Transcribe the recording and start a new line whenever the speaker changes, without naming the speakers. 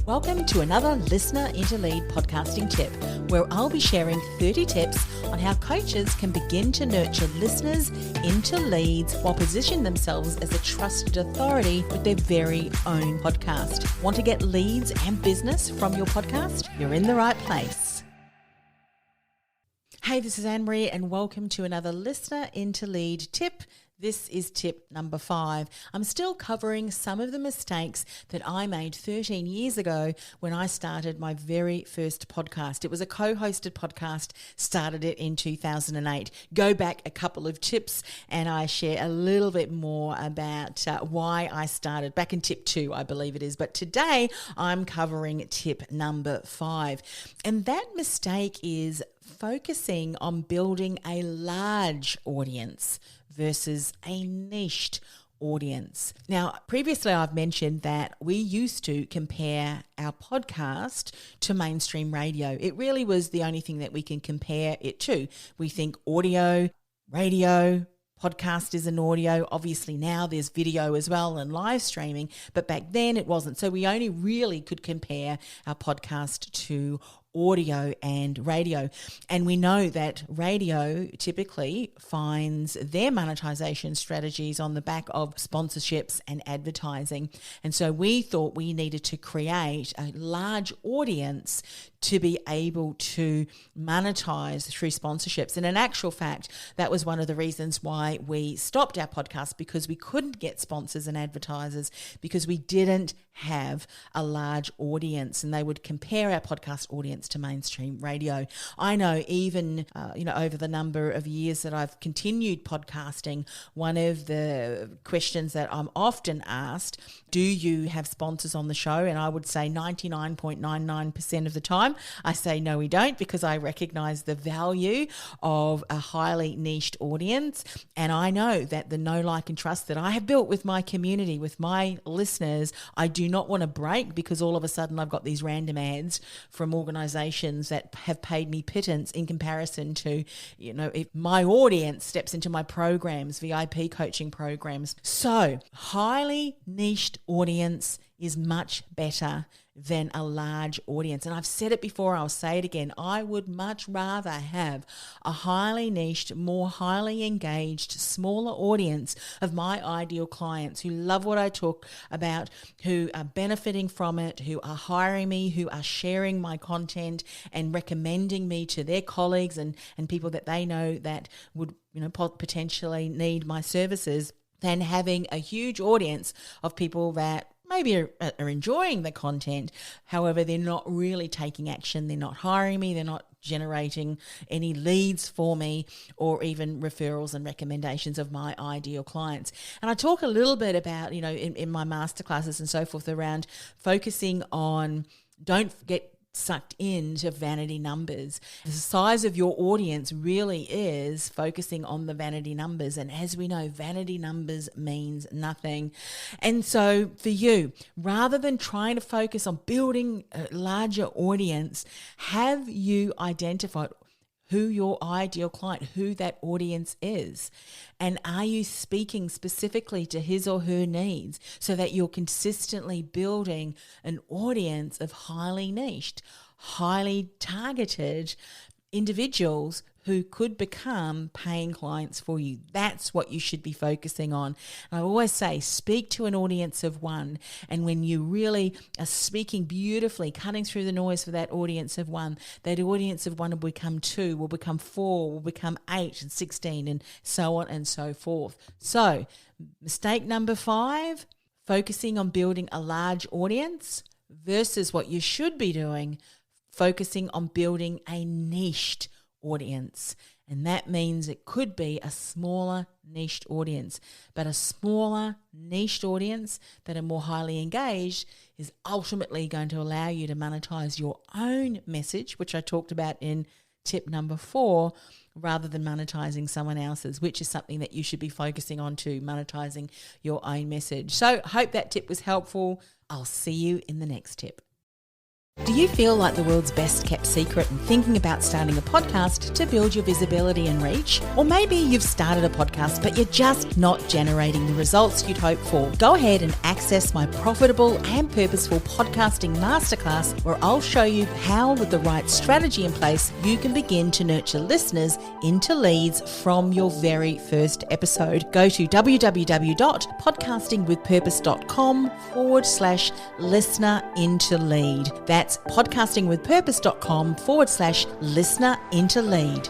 Welcome to another Listener into Lead podcasting tip, where I'll be sharing 30 tips on how coaches can begin to nurture listeners into leads while positioning themselves as a trusted authority with their very own podcast. Want to get leads and business from your podcast? You're in the right place. Hey, this is Anne-Marie and welcome to another Listener into Lead tip. This is tip number 5. I'm still covering some of the mistakes that I made 13 years ago when I started my very first podcast. It was a co-hosted podcast, started it in 2008. Go back a couple of tips and I share a little bit more about why I started back in tip 2, I believe it is. But today I'm covering tip number 5. And that mistake is focusing on building a large audience versus a niched audience. Now, previously I've mentioned that we used to compare our podcast to mainstream radio. It really was the only thing that we can compare it to. We think audio, radio, podcast is an audio. Obviously now there's video as well and live streaming, but back then it wasn't. So we only really could compare our podcast to audio and radio. And we know that radio typically finds their monetization strategies on the back of sponsorships and advertising. And so we thought we needed to create a large audience to be able to monetize through sponsorships. And in actual fact, that was one of the reasons why we stopped our podcast, because we couldn't get sponsors and advertisers because we didn't have a large audience, and they would compare our podcast audience to mainstream radio. I know even, over the number of years that I've continued podcasting, one of the questions that I'm often asked, do you have sponsors on the show? And I would say 99.99% of the time, I say no, we don't, because I recognize the value of a highly niched audience. And I know that the know, like, and trust that I have built with my community, with my listeners, I do not want to break, because all of a sudden I've got these random ads from organizations that have paid me pittance in comparison to, if my audience steps into my programs, VIP coaching programs. So highly niched audience is much better than a large audience. And I've said it before, I'll say it again. I would much rather have a highly niched, more highly engaged, smaller audience of my ideal clients who love what I talk about, who are benefiting from it, who are hiring me, who are sharing my content and recommending me to their colleagues and people that they know that would, potentially need my services, than having a huge audience of people that maybe are enjoying the content. However, they're not really taking action. They're not hiring me. They're not generating any leads for me or even referrals and recommendations of my ideal clients. And I talk a little bit about, in my masterclasses and so forth, around focusing on, don't get sucked into vanity numbers. The size of your audience really is focusing on the vanity numbers. And as we know, vanity numbers means nothing. And so for you, rather than trying to focus on building a larger audience, have you identified who your ideal client, who that audience is? And are you speaking specifically to his or her needs so that you're consistently building an audience of highly niched, highly targeted individuals who could become paying clients for you? That's what you should be focusing on. And I always say, speak to an audience of one. And when you really are speaking beautifully, cutting through the noise for that audience of one, that audience of one will become 2, will become 4, will become 8 and 16, and so on and so forth. So mistake number 5, focusing on building a large audience versus what you should be doing, focusing on building a niched audience. And that means it could be a smaller niched audience, but a smaller niched audience that are more highly engaged is ultimately going to allow you to monetize your own message, which I talked about in tip number 4, rather than monetizing someone else's, which is something that you should be focusing on too, monetizing your own message. So hope that tip was helpful. I'll see you in the next tip. Do you feel like the world's best kept secret and thinking about starting a podcast to build your visibility and reach? Or maybe you've started a podcast but you're just not generating the results you'd hope for. Go ahead and access my profitable and purposeful podcasting masterclass, where I'll show you how, with the right strategy in place, you can begin to nurture listeners into leads from your very first episode. Go to www.podcastingwithpurpose.com/listener into lead. That's podcastingwithpurpose.com/listener into lead.